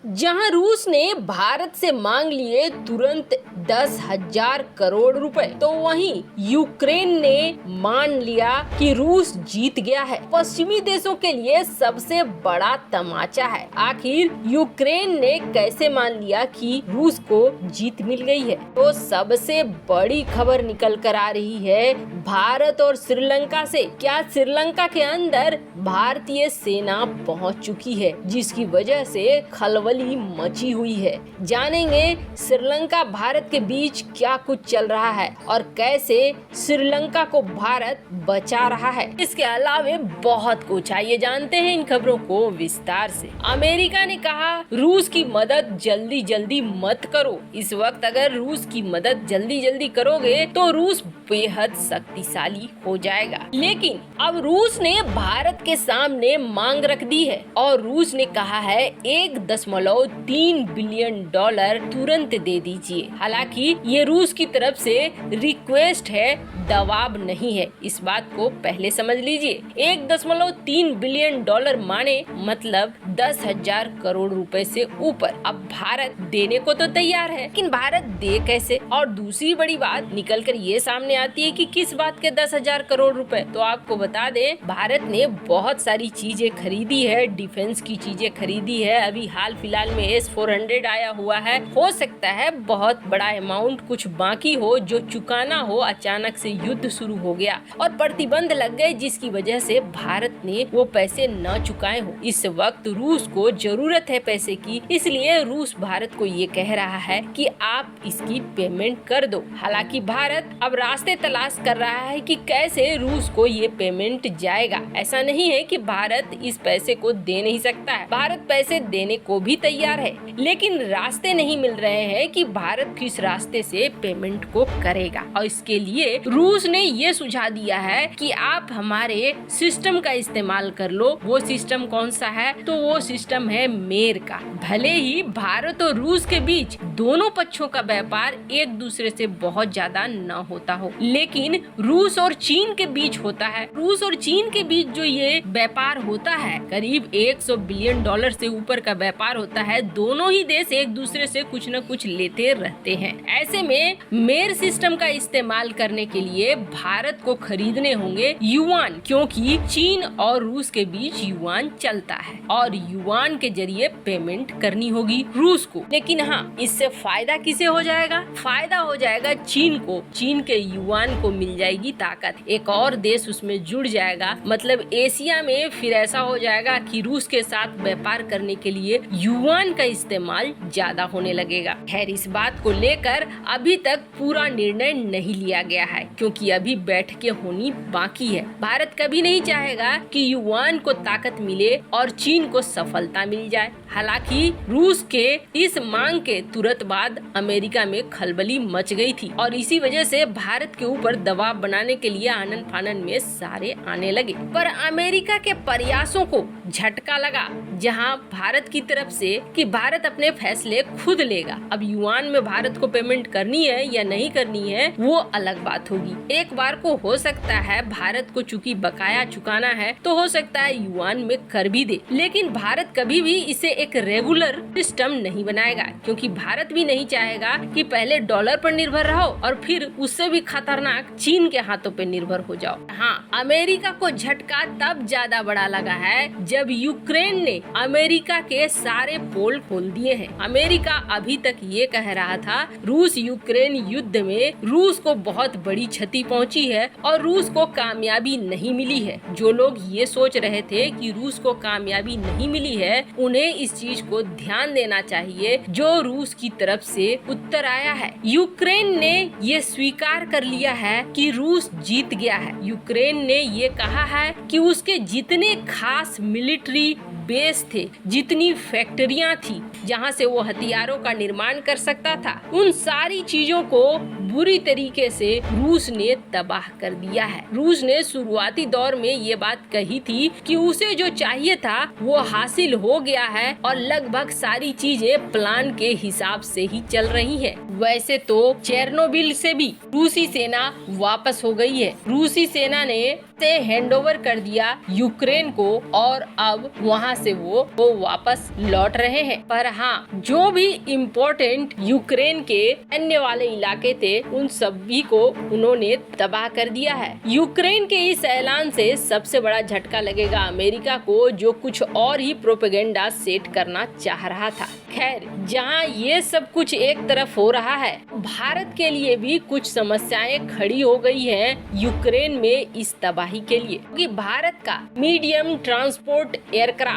जहां रूस ने भारत से मांग लिए तुरंत 10,000 करोड़ रुपए, तो वहीं यूक्रेन ने मान लिया कि रूस जीत गया है। पश्चिमी देशों के लिए सबसे बड़ा तमाचा है। आखिर यूक्रेन ने कैसे मान लिया कि रूस को जीत मिल गई है? तो सबसे बड़ी खबर निकल कर आ रही है भारत और श्रीलंका से। क्या श्रीलंका के अंदर भारतीय सेना पहुंच चुकी है, जिसकी वजह से खलबली मची हुई है। जानेंगे श्रीलंका भारत के बीच क्या कुछ चल रहा है और कैसे श्रीलंका को भारत बचा रहा है। इसके अलावा बहुत कुछ, आइए जानते हैं इन खबरों को विस्तार से। अमेरिका ने कहा रूस की मदद जल्दी जल्दी मत करो। इस वक्त अगर रूस की मदद जल्दी जल्दी करोगे तो रूस बेहद शक्तिशाली हो जाएगा। लेकिन अब रूस ने भारत के सामने मांग रख दी है और रूस ने कहा है 1.3 बिलियन डॉलर तुरंत दे दीजिए। हालांकि ये रूस की तरफ से रिक्वेस्ट है, दबाव नहीं है। इस बात को पहले समझ लीजिए। 1.3 बिलियन डॉलर माने मतलब 10,000 करोड़ रुपए से ऊपर। अब भारत देने को तो तैयार है, लेकिन भारत दे कैसे? और दूसरी बड़ी बात निकल कर ये सामने आती है कि किस बात के 10,000 करोड़ रुपए। तो आपको बता दें, भारत ने बहुत सारी चीजें खरीदी है, डिफेंस की चीजें खरीदी है। अभी हाल फिलहाल में S-400 आया हुआ है। हो सकता है बहुत बड़ा अमाउंट कुछ बाकी हो जो चुकाना हो। अचानक से युद्ध शुरू हो गया और प्रतिबंध लग गए, जिसकी वजह से भारत ने वो पैसे न चुकाए हो। इस वक्त रूस को जरूरत है पैसे की, इसलिए रूस भारत को ये कह रहा है कि आप इसकी पेमेंट कर दो। हालांकि भारत अब रास्ते तलाश कर रहा है कि कैसे रूस को ये पेमेंट जाएगा। ऐसा नहीं है कि भारत इस पैसे को दे नहीं सकता है, भारत पैसे देने को भी तैयार है, लेकिन रास्ते नहीं मिल रहे हैं कि भारत किस रास्ते से पेमेंट को करेगा। और इसके लिए रूस ने ये सुझाव दिया है कि आप हमारे सिस्टम का इस्तेमाल कर लो। वो सिस्टम कौन सा है? तो वो सिस्टम है मेर का। भले ही भारत और रूस के बीच दोनों पक्षों का व्यापार एक दूसरे से बहुत ज्यादा न होता हो, लेकिन रूस और चीन के बीच होता है। रूस और चीन के बीच जो ये व्यापार होता है, करीब 100 बिलियन डॉलर से ऊपर का व्यापार होता है। दोनों ही देश एक दूसरे से कुछ न कुछ लेते रहते हैं। ऐसे में मेर सिस्टम का इस्तेमाल करने के लिए भारत को खरीदने होंगे युआन, क्योंकि चीन और रूस के बीच युआन चलता है और युआन के जरिए पेमेंट करनी होगी रूस को। लेकिन हाँ, इससे फायदा किसे हो जाएगा? फायदा हो जाएगा चीन को। चीन के युआन को मिल जाएगी ताकत, एक और देश उसमें जुड़ जाएगा। मतलब एशिया में फिर ऐसा हो जाएगा कि रूस के साथ व्यापार करने के लिए युआन का इस्तेमाल ज्यादा होने लगेगा। खैर, इस बात को लेकर अभी तक पूरा निर्णय नहीं लिया गया है, क्योंकि अभी बैठकें होनी बाकी है। भारत कभी नहीं चाहेगा कि युआन को ताकत मिले और चीन को सफलता मिल जाए। हालांकि रूस के इस मांग के तुरंत बाद अमेरिका में खलबली मच गई थी और इसी वजह से भारत के ऊपर दबाव बनाने के लिए आनन फानन में सारे आने लगे। पर अमेरिका के प्रयासों को झटका लगा, जहां भारत की तरफ से कि भारत अपने फैसले खुद लेगा। अब युआन में भारत को पेमेंट करनी है या नहीं करनी है, वो अलग बात होगी। एक बार को हो सकता है भारत को चूंकि बकाया चुकाना है, तो हो सकता है युआन में कर भी दे, लेकिन भारत कभी भी इसे एक रेगुलर सिस्टम नहीं बनाएगा, क्योंकि भारत भी नहीं चाहेगा कि पहले डॉलर पर निर्भर रहो और फिर उससे भी खतरनाक चीन के हाथों पे निर्भर हो जाओ। हाँ, अमेरिका को झटका तब ज्यादा बड़ा लगा है जब यूक्रेन ने अमेरिका के सारे पोल खोल दिए हैं। अमेरिका अभी तक ये कह रहा था रूस यूक्रेन युद्ध में रूस को बहुत बड़ी क्षति पहुंची है और रूस को कामयाबी नहीं मिली है। जो लोग ये सोच रहे थे कि रूस को कामयाबी नहीं मिली है, उन्हें इस चीज को ध्यान देना चाहिए जो रूस की तरफ से उत्तर आया है। यूक्रेन ने ये स्वीकार कर लिया है कि रूस जीत गया है। यूक्रेन ने ये कहा है कि उसके जितने खास मिलिट्री बेस थे, जितनी फैक्ट्रियां थी जहां से वो हथियारों का निर्माण कर सकता था, उन सारी चीजों को बुरी तरीके से रूस ने तबाह कर दिया है। रूस ने शुरुआती दौर में ये बात कही थी कि उसे जो चाहिए था वो हासिल हो गया है और लगभग सारी चीजें प्लान के हिसाब से ही चल रही है। वैसे तो चेरनोबिल से भी रूसी सेना वापस हो गई है। रूसी सेना ने से हैंडओवर कर दिया यूक्रेन को और अब वहां से वो वापस लौट रहे हैं। पर हाँ, जो भी इम्पोर्टेंट यूक्रेन के अन्य वाले इलाके थे उन सभी को उन्होंने तबाह कर दिया है। यूक्रेन के इस ऐलान से सबसे बड़ा झटका लगेगा अमेरिका को, जो कुछ और ही प्रोपेगेंडा सेट करना चाह रहा था। खैर, जहां ये सब कुछ एक तरफ हो रहा है, भारत के लिए भी कुछ समस्याएं खड़ी हो गई हैं यूक्रेन में इस तबाही के लिए, क्योंकि भारत का medium transport aircraft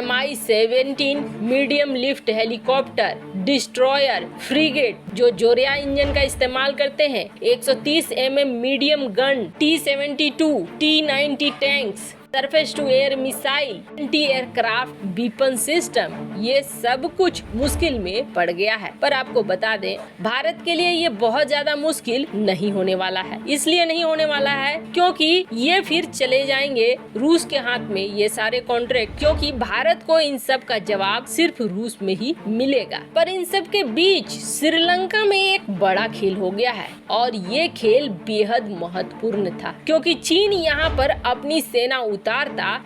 Mi-17 medium lift helicopter, destroyer, frigate जो जोरिया इंजन का इस्तेमाल करते हैं, 130 mm medium gun, T-72, T-90 tanks, surface to air missile, anti aircraft weapon system, ये सब कुछ मुश्किल में पड़ गया है। पर आपको बता दें, भारत के लिए ये बहुत ज्यादा मुश्किल नहीं होने वाला है। इसलिए नहीं होने वाला है क्योंकि ये फिर चले जाएंगे रूस के हाथ में ये सारे कॉन्ट्रैक्ट, क्योंकि भारत को इन सब का जवाब सिर्फ रूस में ही मिलेगा। पर इन सब के बीच श्रीलंका में एक बड़ा खेल हो गया है और ये खेल बेहद महत्वपूर्ण था, क्योंकि चीन यहाँ पर अपनी सेना उतारता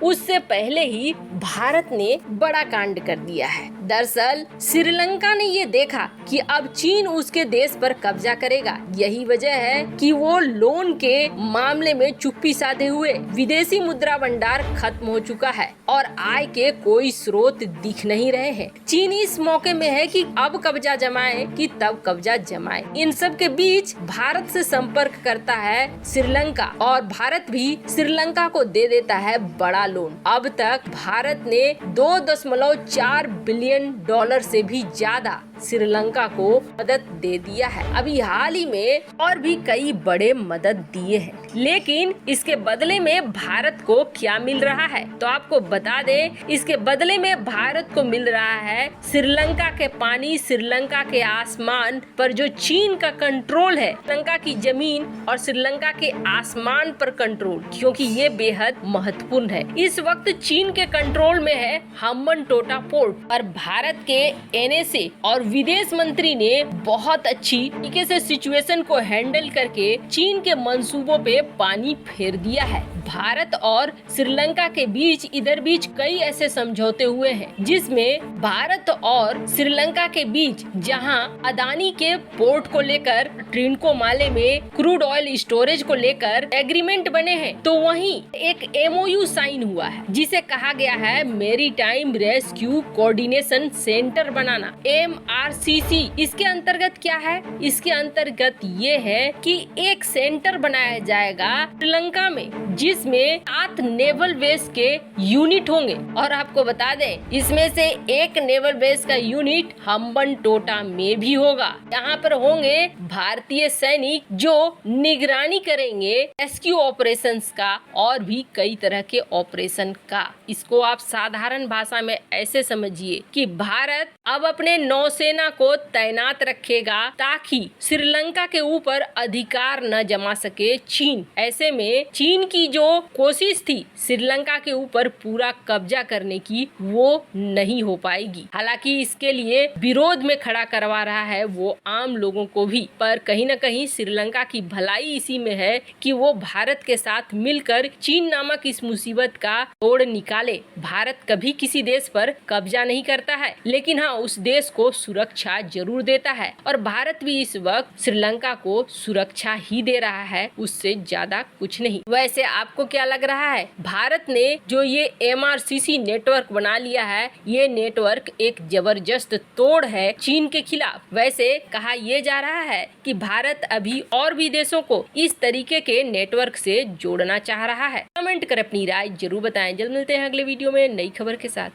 उससे पहले ही भारत ने बड़ा कांड कर दिया है। दरअसल श्रीलंका ने ये देखा कि अब चीन उसके देश पर कब्जा करेगा। यही वजह है कि वो लोन के मामले में चुप्पी साधे हुए, विदेशी मुद्रा भंडार खत्म हो चुका है और आय के कोई स्रोत दिख नहीं रहे हैं। चीन इस मौके में है कि अब कब्जा जमाए कि तब कब्जा जमाए। इन सब के बीच भारत से संपर्क करता है श्रीलंका और भारत भी श्रीलंका को दे देता है बड़ा लोन। अब तक भारत ने $2.4 बिलियन से भी ज्यादा श्रीलंका को मदद दे दिया है। अभी हाल ही में और भी कई बड़े मदद दिए हैं, लेकिन इसके बदले में भारत को क्या मिल रहा है तो आपको बता दें, इसके बदले में भारत को मिल रहा है श्रीलंका के पानी, श्रीलंका के आसमान पर जो चीन का कंट्रोल है, श्रीलंका की जमीन और श्रीलंका के आसमान पर कंट्रोल, क्योंकि ये बेहद महत्वपूर्ण है। इस वक्त चीन के कंट्रोल में है हम्बनटोटा पोर्ट और भारत के एनएसए और विदेश मंत्री ने बहुत अच्छी तरीके से सिचुएशन को हैंडल करके चीन के मंसूबों पे पानी फेर दिया है। भारत और श्रीलंका के बीच इधर बीच कई ऐसे समझौते हुए हैं, जिसमें भारत और श्रीलंका के बीच जहां अदानी के पोर्ट को लेकर, ट्रिनकोमाले में क्रूड ऑयल स्टोरेज को लेकर एग्रीमेंट बने हैं, तो वहीं एक MOU साइन हुआ है जिसे कहा गया है मैरीटाइम रेस्क्यू कोऑर्डिनेशन सेंटर बनाना, MRCC। इसके अंतर्गत क्या है? इसके अंतर्गत ये है कि एक सेंटर बनाया जाएगा श्रीलंका में, जिसमें 7 नेवल बेस के यूनिट होंगे और आपको बता दें इसमें से एक नेवल बेस का यूनिट हम्बनटोटा में भी होगा। यहाँ पर होंगे भारतीय सैनिक जो निगरानी करेंगे रेस्क्यू ऑपरेशंस का और भी कई तरह के ऑपरेशन का। इसको आप साधारण भाषा में ऐसे समझिए कि भारत अब अपने नौसेना को तैनात रखेगा ताकि श्रीलंका के ऊपर अधिकार न जमा सके चीन। ऐसे में चीन की जो कोशिश थी श्रीलंका के ऊपर पूरा कब्जा करने की, वो नहीं हो पाएगी। हालांकि इसके लिए विरोध में खड़ा करवा रहा है वो आम लोगों को भी, पर कहीं न कहीं श्रीलंका की भलाई इसी में है कि वो भारत के साथ मिलकर चीन नामक इस मुसीबत का तोड़ निकाले। भारत कभी किसी देश पर कब्जा नहीं करता है, लेकिन हाँ, उस देश को सुरक्षा जरूर देता है और भारत भी इस वक्त श्रीलंका को सुरक्षा ही दे रहा है, उससे ज्यादा कुछ नहीं। वैसे आपको क्या लग रहा है? भारत ने जो ये MRCC नेटवर्क बना लिया है, ये नेटवर्क एक जबरदस्त तोड़ है चीन के खिलाफ। वैसे कहा यह जा रहा है कि भारत अभी और भी देशों को इस तरीके के नेटवर्क से जोड़ना चाह रहा है। कमेंट कर अपनी राय जरूर बताएं। जल्द मिलते हैं अगले वीडियो में नई खबर के साथ।